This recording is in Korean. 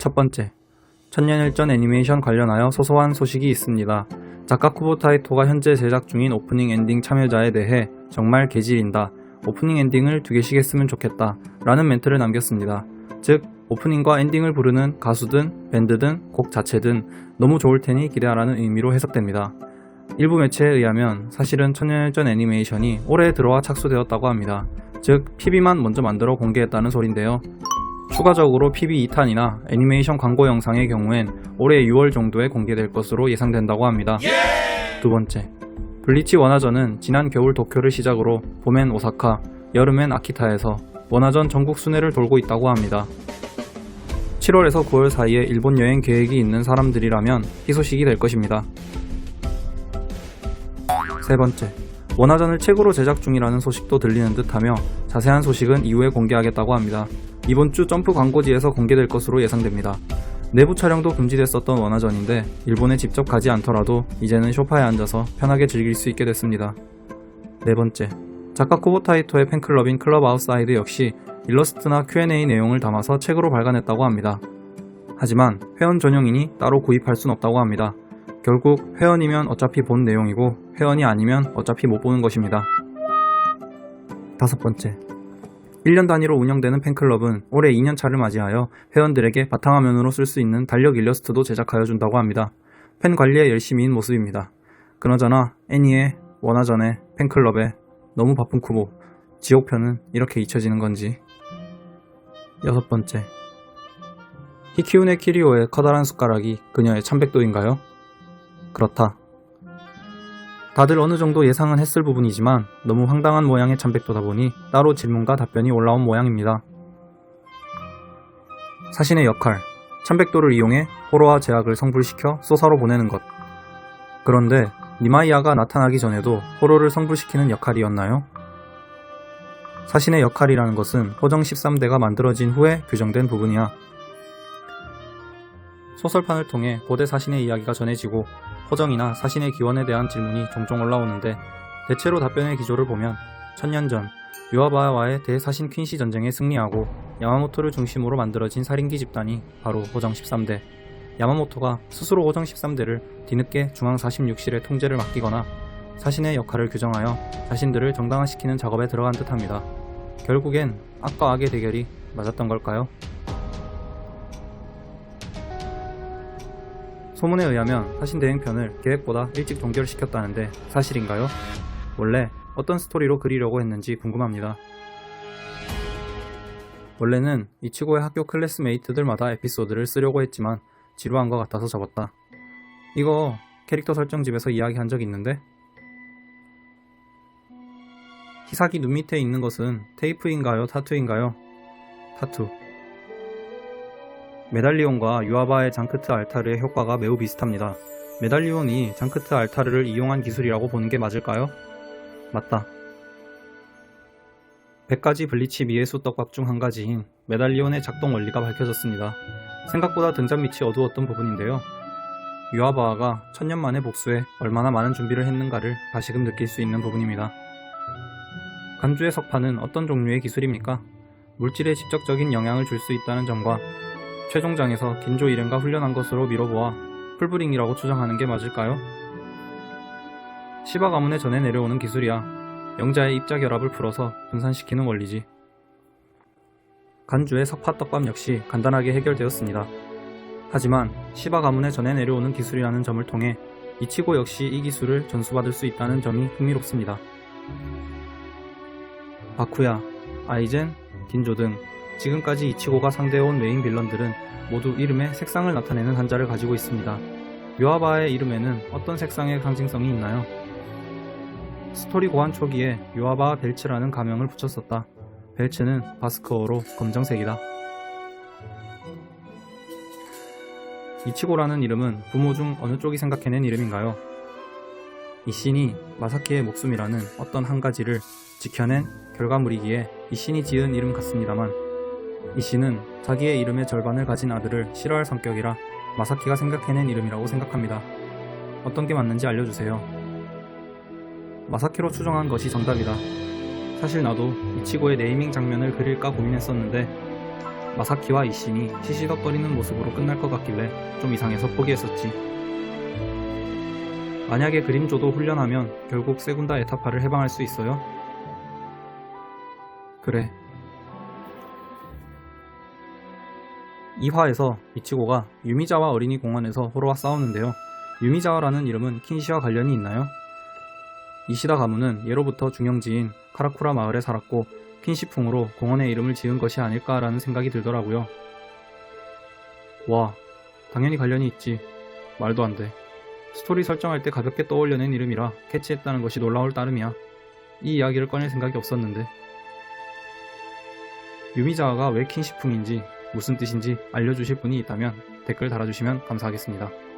첫 번째, 천년일전 애니메이션 관련하여 소소한 소식이 있습니다. 작가 쿠보타이토가 현재 제작 중인 오프닝 엔딩 참여자에 대해 정말 개질인다. 오프닝 엔딩을 2개씩 했으면 좋겠다. 라는 멘트를 남겼습니다. 즉, 오프닝과 엔딩을 부르는 가수든 밴드든 곡 자체든 너무 좋을 테니 기대하라는 의미로 해석됩니다. 일부 매체에 의하면 사실은 천년일전 애니메이션이 올해 들어와 착수되었다고 합니다. 즉, PB만 먼저 만들어 공개했다는 소린데요. 추가적으로 PB 2탄이나 애니메이션 광고 영상의 경우엔 올해 6월 정도에 공개될 것으로 예상된다고 합니다. 두 번째, 블리치 원화전은 지난 겨울 도쿄를 시작으로 봄엔 오사카, 여름엔 아키타에서 원화전 전국 순회를 돌고 있다고 합니다. 7월에서 9월 사이에 일본 여행 계획이 있는 사람들이라면 희소식이 될 것입니다. 세 번째, 원화전을 책으로 제작 중이라는 소식도 들리는 듯하며 자세한 소식은 이후에 공개하겠다고 합니다. 이번 주 점프 광고지에서 공개될 것으로 예상됩니다. 내부 촬영도 금지됐었던 원화전인데 일본에 직접 가지 않더라도 이제는 소파에 앉아서 편하게 즐길 수 있게 됐습니다. 네 번째, 작가 쿠보타이토의 팬클럽인 클럽 아웃사이드 역시 일러스트나 Q&A 내용을 담아서 책으로 발간했다고 합니다. 하지만 회원 전용이니 따로 구입할 순 없다고 합니다. 결국 회원이면 어차피 본 내용이고 회원이 아니면 어차피 못 보는 것입니다. 다섯 번째, 1년 단위로 운영되는 팬클럽은 올해 2년차를 맞이하여 회원들에게 바탕화면으로 쓸 수 있는 달력 일러스트도 제작하여 준다고 합니다. 팬 관리에 열심히인 모습입니다. 그나저나 애니에, 원화전에, 팬클럽에 너무 바쁜 쿠보, 지옥편은 이렇게 잊혀지는 건지. 여섯 번째, 히키우네 키리오의 커다란 숟가락이 그녀의 참백도인가요? 그렇다. 다들 어느 정도 예상은 했을 부분이지만 너무 황당한 모양의 참백도다 보니 따로 질문과 답변이 올라온 모양입니다. 사신의 역할, 참백도를 이용해 호로와 제약을 성불시켜 소사로 보내는 것. 그런데 니마이아가 나타나기 전에도 호로를 성불시키는 역할이었나요? 사신의 역할이라는 것은 호정 13대가 만들어진 후에 규정된 부분이야. 소설판을 통해 고대 사신의 이야기가 전해지고 호정이나 사신의 기원에 대한 질문이 종종 올라오는데 대체로 답변의 기조를 보면 천년 전 유아바와의 대사신 퀸시 전쟁에 승리하고 야마모토를 중심으로 만들어진 살인기 집단이 바로 호정 13대, 야마모토가 스스로 호정 13대를 뒤늦게 중앙 46실의 통제를 맡기거나 사신의 역할을 규정하여 자신들을 정당화시키는 작업에 들어간 듯합니다. 결국엔 악과 악의 대결이 맞았던 걸까요? 소문에 의하면 사신 대행편을 계획보다 일찍 종결시켰다는데 사실인가요? 원래 어떤 스토리로 그리려고 했는지 궁금합니다. 원래는 이치고의 학교 클래스메이트들마다 에피소드를 쓰려고 했지만 지루한 것 같아서 접었다. 이거 캐릭터 설정집에서 이야기한 적 있는데? 히사기 눈 밑에 있는 것은 테이프인가요? 타투인가요? 타투. 메달리온과 유아바의 장크트 알타르의 효과가 매우 비슷합니다. 메달리온이 장크트 알타르를 이용한 기술이라고 보는 게 맞을까요? 맞다. 100가지 블리치 미에수 떡밥 중 한 가지인 메달리온의 작동 원리가 밝혀졌습니다. 생각보다 등잔 밑이 어두웠던 부분인데요. 유아바가 천년 만의 복수에 얼마나 많은 준비를 했는가를 다시금 느낄 수 있는 부분입니다. 간주의 석판은 어떤 종류의 기술입니까? 물질에 직접적인 영향을 줄 수 있다는 점과 최종장에서 긴조 일행과 훈련한 것으로 미뤄보아 풀브링이라고 추정하는 게 맞을까요? 시바 가문의 전에 내려오는 기술이야. 영자의 입자 결합을 풀어서 분산시키는 원리지. 간주의 석파 떡밥 역시 간단하게 해결되었습니다. 하지만 시바 가문의 전에 내려오는 기술이라는 점을 통해 이치고 역시 이 기술을 전수받을 수 있다는 점이 흥미롭습니다. 바쿠야, 아이젠, 딘조 등 지금까지 이치고가 상대해온 메인 빌런들은 모두 이름에 색상을 나타내는 한자를 가지고 있습니다. 유아바의 이름에는 어떤 색상의 상징성이 있나요? 스토리 고안 초기에 유아바 벨츠라는 가명을 붙였었다. 벨츠는 바스크어로 검정색이다. 이치고라는 이름은 부모 중 어느 쪽이 생각해낸 이름인가요? 이신이 마사키의 목숨이라는 어떤 한 가지를 지켜낸 결과물이기에 이신이 지은 이름 같습니다만 이신은 자기의 이름의 절반을 가진 아들을 싫어할 성격이라 마사키가 생각해낸 이름이라고 생각합니다. 어떤 게 맞는지 알려주세요. 마사키로 추정한 것이 정답이다. 사실 나도 이치고의 네이밍 장면을 그릴까 고민했었는데 마사키와 이신이 시시덕거리는 모습으로 끝날 것 같길래 좀 이상해서 포기했었지. 만약에 그림조도 훈련하면 결국 세군다 에타파를 해방할 수 있어요? 그래. 2화에서 이치고가 유미자와 어린이 공원에서 호로와 싸우는데요. 유미자와라는 이름은 킨시와 관련이 있나요? 이시다 가문은 예로부터 중형지인 카라쿠라 마을에 살았고 킨시풍으로 공원의 이름을 지은 것이 아닐까라는 생각이 들더라고요. 와, 당연히 관련이 있지. 말도 안 돼. 스토리 설정할 때 가볍게 떠올려낸 이름이라 캐치했다는 것이 놀라울 따름이야. 이 이야기를 꺼낼 생각이 없었는데. 유미자와가 왜 킨시풍인지 무슨 뜻인지 알려주실 분이 있다면 댓글 달아주시면 감사하겠습니다.